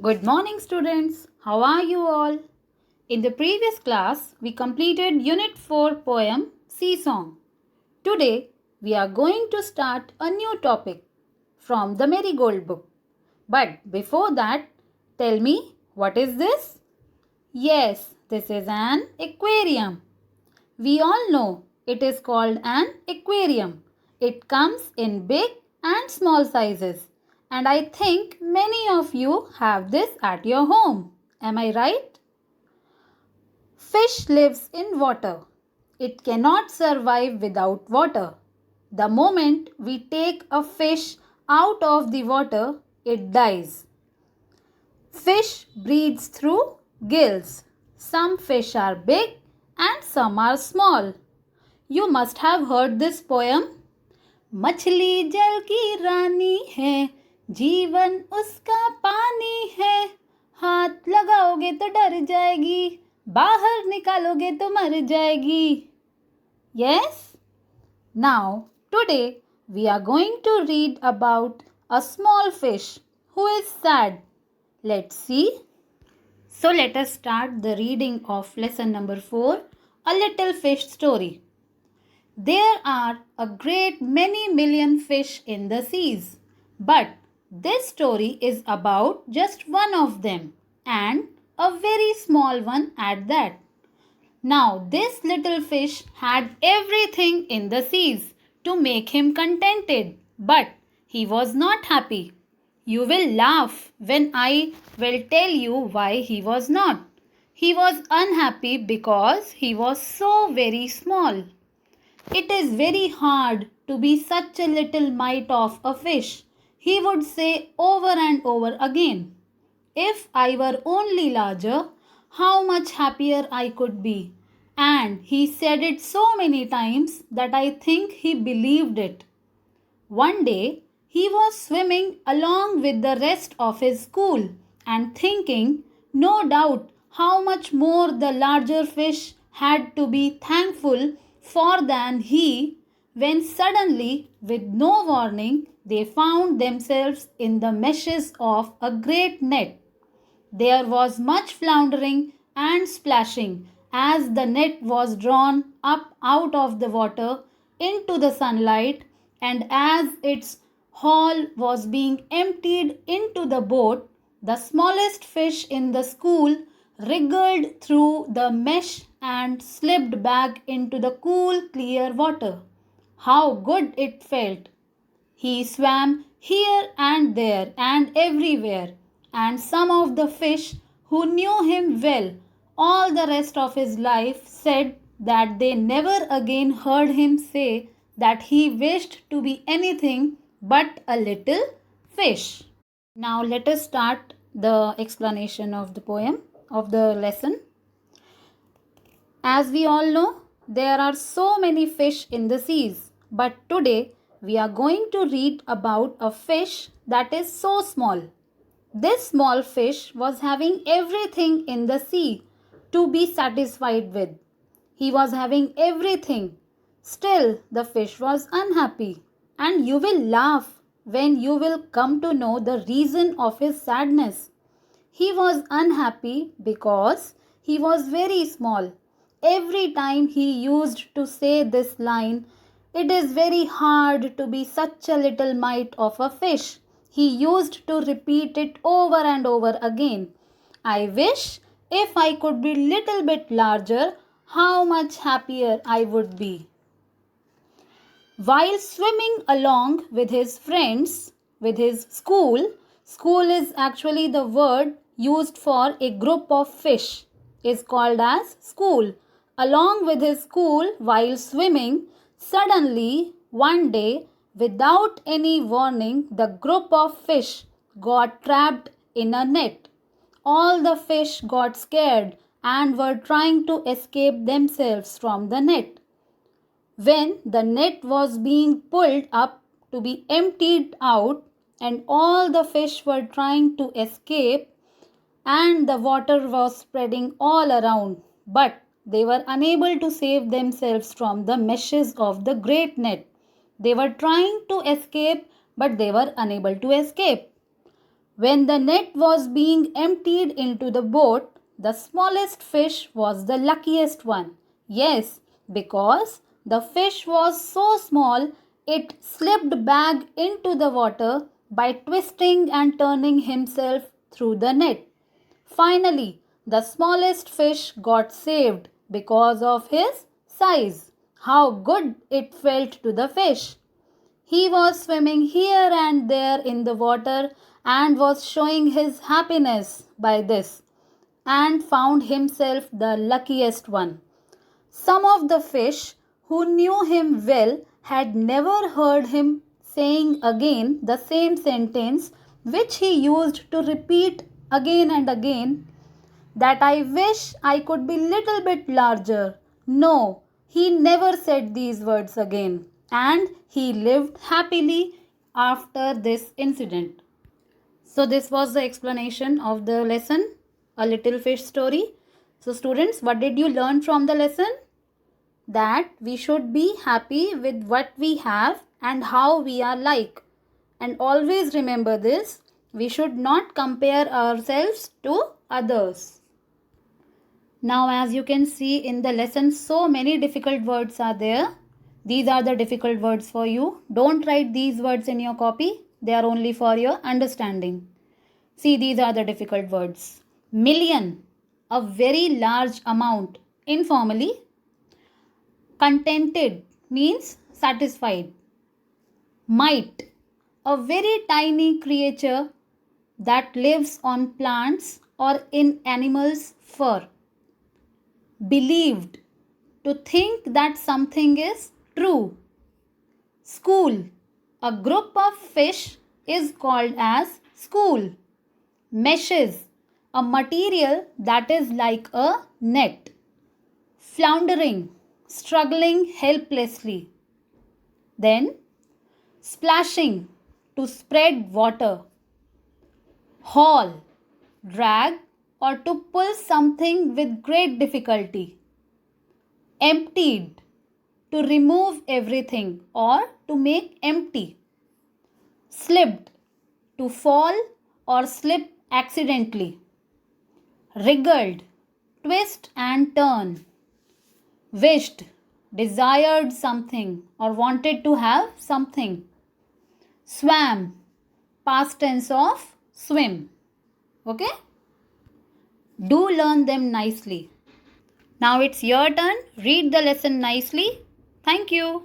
Good morning, students. How are you all? In the previous class, we completed Unit 4 poem Sea Song. Today, we are going to start a new topic from the Marigold book. But before that, tell me, what is this? Yes, this is an aquarium. We all know it is called an aquarium. It comes in big and small sizes. And I think many of you have this at your home. Am I right? Fish lives in water. It cannot survive without water. The moment we take a fish out of the water, it dies. Fish breathes through gills. Some fish are big and some are small. You must have heard this poem. मछली जल की रानी है, जीवन उसका पानी है, हाथ लगाओगे तो डर जाएगी, बाहर निकालोगे तो मर जाएगी. Yes? Now, today we are going to read about a small fish who is sad. Let's see. So let us start the reading of lesson number 4, A Little Fish Story. There are a great many million fish in the seas, but this story is about just one of them, and a very small one at that. Now this little fish had everything in the seas to make him contented, but he was not happy. You will laugh when I will tell you why he was not. He was unhappy because he was so very small. It is very hard to be such a little mite of a fish, he would say over and over again. If I were only larger, how much happier I could be. And he said it so many times that I think he believed it. One day, he was swimming along with the rest of his school and thinking, no doubt, how much more the larger fish had to be thankful for than he, when suddenly, with no warning, they found themselves in the meshes of a great net. There was much floundering and splashing as the net was drawn up out of the water into the sunlight, and as its haul was being emptied into the boat, the smallest fish in the school wriggled through the mesh and slipped back into the cool, clear water. How good it felt! He swam here and there and everywhere, and some of the fish who knew him well all the rest of his life said that they never again heard him say that he wished to be anything but a little fish. Now let us start the explanation of the poem, of the lesson. As we all know, there are so many fish in the seas, but today we are going to read about a fish that is so small. This small fish was having everything in the sea to be satisfied with. He was having everything. Still, the fish was unhappy. And you will laugh when you will come to know the reason of his sadness. He was unhappy because he was very small. Every time he used to say this line, it is very hard to be such a little mite of a fish. He used to repeat it over and over again. I wish if I could be little bit larger, how much happier I would be. While swimming along with his friends, with his school is actually the word used for a group of fish, is called as school. Along with his school while swimming, suddenly one day, without any warning, the group of fish got trapped in a net. All the fish got scared and were trying to escape themselves from the net. When the net was being pulled up to be emptied out and all the fish were trying to escape and the water was spreading all around, but they were unable to save themselves from the meshes of the great net. They were trying to escape, but they were unable to escape. When the net was being emptied into the boat, the smallest fish was the luckiest one. Yes, because the fish was so small, it slipped back into the water by twisting and turning himself through the net. Finally, the smallest fish got saved because of his size. How good it felt to the fish! He was swimming here and there in the water and was showing his happiness by this and found himself the luckiest one. Some of the fish who knew him well had never heard him saying again the same sentence which he used to repeat again and again, that I wish I could be little bit larger. No, he never said these words again, and he lived happily after this incident. So this was the explanation of the lesson, A Little Fish Story. So students, what did you learn from the lesson? That we should be happy with what we have and how we are like. And always remember this, we should not compare ourselves to others. Now as you can see in the lesson, so many difficult words are there. These are the difficult words for you. Don't write these words in your copy. They are only for your understanding. See, these are the difficult words. Million, a very large amount. Informally, contented means satisfied. Mite, a very tiny creature that lives on plants or in animals' fur. Believed, to think that something is true. School, a group of fish is called as school. Meshes, a material that is like a net. Floundering, struggling helplessly. Then splashing, to spread water. Haul, drag or to pull something with great difficulty. Emptied, to remove everything or to make empty. Slipped, to fall or slip accidentally. Wriggled, twist and turn. Wished, desired something or wanted to have something. Swam, past tense of swim. Okay? Do learn them nicely. Now it's your turn. Read the lesson nicely. Thank you.